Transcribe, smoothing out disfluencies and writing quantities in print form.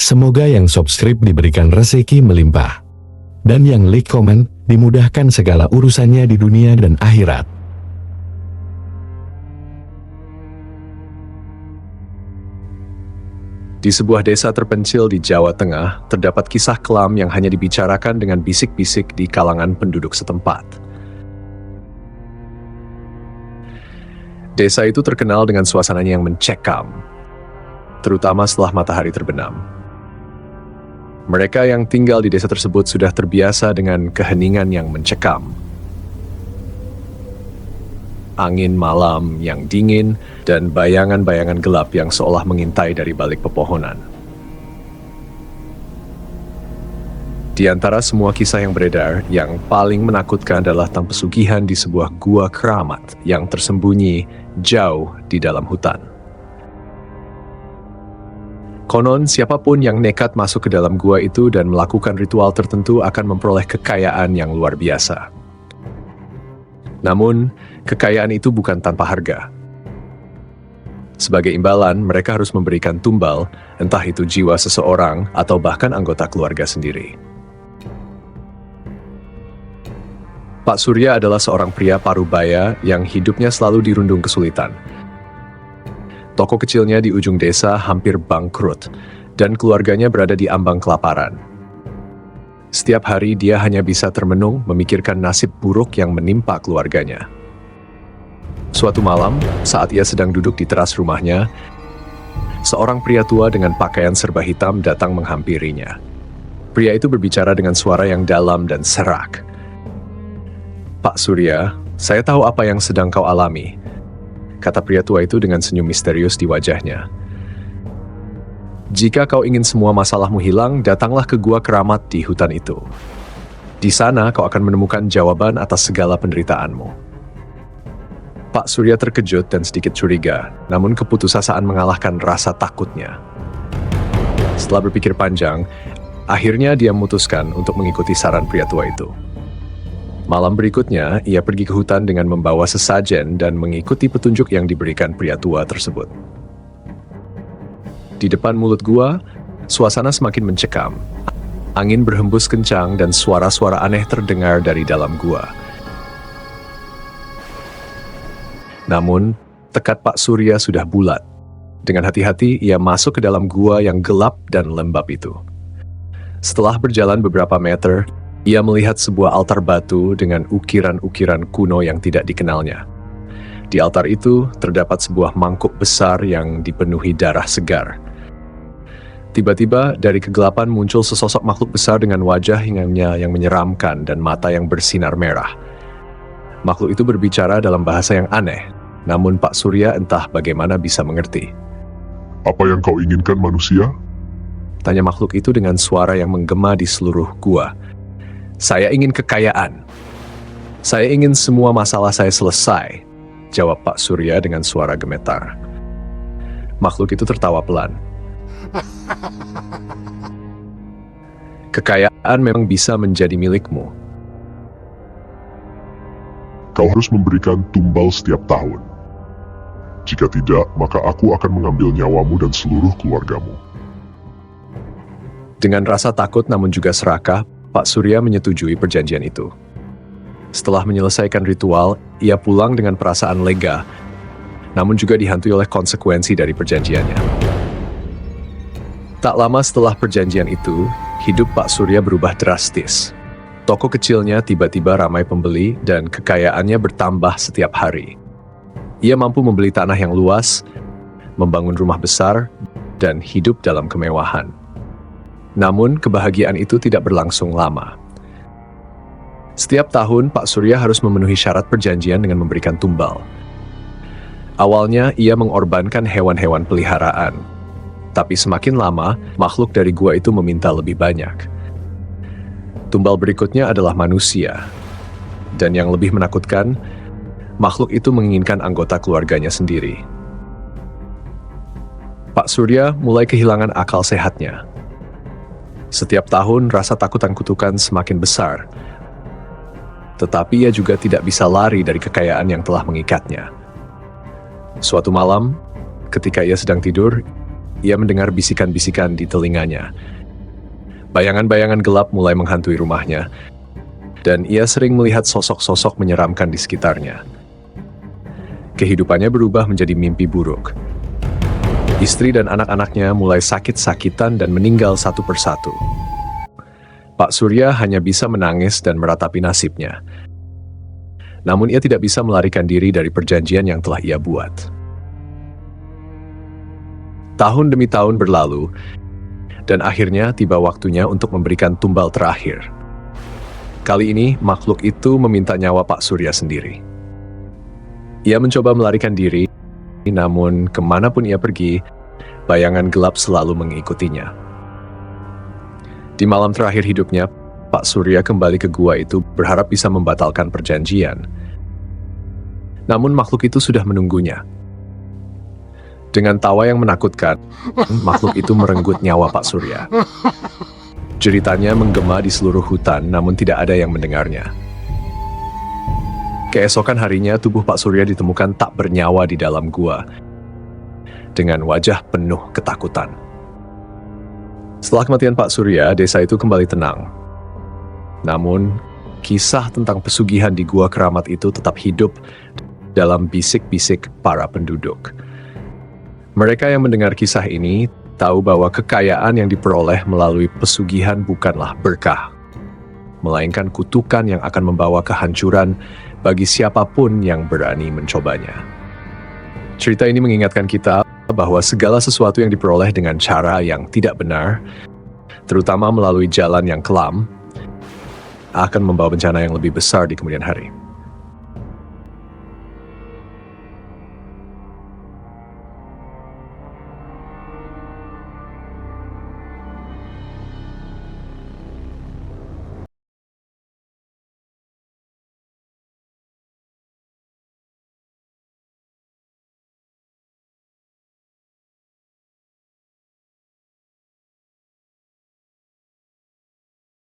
Semoga yang subscribe diberikan rezeki melimpah. Dan yang like komen, dimudahkan segala urusannya di dunia dan akhirat. Di sebuah desa terpencil di Jawa Tengah, terdapat kisah kelam yang hanya dibicarakan dengan bisik-bisik di kalangan penduduk setempat. Desa itu terkenal dengan suasananya yang mencekam, terutama setelah matahari terbenam. Mereka yang tinggal di desa tersebut sudah terbiasa dengan keheningan yang mencekam. Angin malam yang dingin, dan bayangan-bayangan gelap yang seolah mengintai dari balik pepohonan. Di antara semua kisah yang beredar, yang paling menakutkan adalah tentang pesugihan di sebuah gua keramat yang tersembunyi jauh di dalam hutan. Konon, siapapun yang nekat masuk ke dalam gua itu dan melakukan ritual tertentu akan memperoleh kekayaan yang luar biasa. Namun, kekayaan itu bukan tanpa harga. Sebagai imbalan, mereka harus memberikan tumbal, entah itu jiwa seseorang atau bahkan anggota keluarga sendiri. Pak Surya adalah seorang pria parubaya yang hidupnya selalu dirundung kesulitan. Toko kecilnya di ujung desa hampir bangkrut, dan keluarganya berada di ambang kelaparan. Setiap hari dia hanya bisa termenung memikirkan nasib buruk yang menimpa keluarganya. Suatu malam, saat ia sedang duduk di teras rumahnya, seorang pria tua dengan pakaian serba hitam datang menghampirinya. Pria itu berbicara dengan suara yang dalam dan serak. "Pak Surya, saya tahu apa yang sedang kau alami," kata pria tua itu dengan senyum misterius di wajahnya. "Jika kau ingin semua masalahmu hilang, datanglah ke gua keramat di hutan itu. Di sana kau akan menemukan jawaban atas segala penderitaanmu." Pak Surya terkejut dan sedikit curiga, namun keputusasaan mengalahkan rasa takutnya. Setelah berpikir panjang, akhirnya dia memutuskan untuk mengikuti saran pria tua itu. Malam berikutnya, ia pergi ke hutan dengan membawa sesajen dan mengikuti petunjuk yang diberikan pria tua tersebut. Di depan mulut gua, suasana semakin mencekam. Angin berhembus kencang dan suara-suara aneh terdengar dari dalam gua. Namun, tekad Pak Surya sudah bulat. Dengan hati-hati, ia masuk ke dalam gua yang gelap dan lembab itu. Setelah berjalan beberapa meter, ia melihat sebuah altar batu dengan ukiran-ukiran kuno yang tidak dikenalnya. Di altar itu, terdapat sebuah mangkuk besar yang dipenuhi darah segar. Tiba-tiba, dari kegelapan muncul sesosok makhluk besar dengan wajah yang menyeramkan dan mata yang bersinar merah. Makhluk itu berbicara dalam bahasa yang aneh, namun Pak Surya entah bagaimana bisa mengerti. "Apa yang kau inginkan, manusia?" tanya makhluk itu dengan suara yang menggema di seluruh gua. "Saya ingin kekayaan. Saya ingin semua masalah saya selesai," jawab Pak Surya dengan suara gemetar. Makhluk itu tertawa pelan. "Kekayaan memang bisa menjadi milikmu. Kau harus memberikan tumbal setiap tahun. Jika tidak, maka aku akan mengambil nyawamu dan seluruh keluargamu." Dengan rasa takut namun juga serakah, Pak Surya menyetujui perjanjian itu. Setelah menyelesaikan ritual, ia pulang dengan perasaan lega, namun juga dihantui oleh konsekuensi dari perjanjiannya. Tak lama setelah perjanjian itu, hidup Pak Surya berubah drastis. Toko kecilnya tiba-tiba ramai pembeli dan kekayaannya bertambah setiap hari. Ia mampu membeli tanah yang luas, membangun rumah besar, dan hidup dalam kemewahan. Namun, kebahagiaan itu tidak berlangsung lama. Setiap tahun, Pak Surya harus memenuhi syarat perjanjian dengan memberikan tumbal. Awalnya, ia mengorbankan hewan-hewan peliharaan. Tapi semakin lama, makhluk dari gua itu meminta lebih banyak. Tumbal berikutnya adalah manusia. Dan yang lebih menakutkan, makhluk itu menginginkan anggota keluarganya sendiri. Pak Surya mulai kehilangan akal sehatnya. Setiap tahun, rasa takut dan kutukan semakin besar. Tetapi ia juga tidak bisa lari dari kekayaan yang telah mengikatnya. Suatu malam, ketika ia sedang tidur, ia mendengar bisikan-bisikan di telinganya. Bayangan-bayangan gelap mulai menghantui rumahnya, dan ia sering melihat sosok-sosok menyeramkan di sekitarnya. Kehidupannya berubah menjadi mimpi buruk. Istri dan anak-anaknya mulai sakit-sakitan dan meninggal satu persatu. Pak Surya hanya bisa menangis dan meratapi nasibnya. Namun ia tidak bisa melarikan diri dari perjanjian yang telah ia buat. Tahun demi tahun berlalu, dan akhirnya tiba waktunya untuk memberikan tumbal terakhir. Kali ini makhluk itu meminta nyawa Pak Surya sendiri. Ia mencoba melarikan diri, namun kemanapun ia pergi, bayangan gelap selalu mengikutinya. Di malam terakhir hidupnya, Pak Surya kembali ke gua itu berharap bisa membatalkan perjanjian. Namun makhluk itu sudah menunggunya. Dengan tawa yang menakutkan, makhluk itu merenggut nyawa Pak Surya. Jeritannya menggema di seluruh hutan, namun tidak ada yang mendengarnya. Keesokan harinya, tubuh Pak Surya ditemukan tak bernyawa di dalam gua, dengan wajah penuh ketakutan. Setelah kematian Pak Surya, desa itu kembali tenang. Namun, kisah tentang pesugihan di gua keramat itu tetap hidup dalam bisik-bisik para penduduk. Mereka yang mendengar kisah ini tahu bahwa kekayaan yang diperoleh melalui pesugihan bukanlah berkah, melainkan kutukan yang akan membawa kehancuran bagi siapapun yang berani mencobanya. Cerita ini mengingatkan kita bahwa segala sesuatu yang diperoleh dengan cara yang tidak benar, terutama melalui jalan yang kelam, akan membawa bencana yang lebih besar di kemudian hari.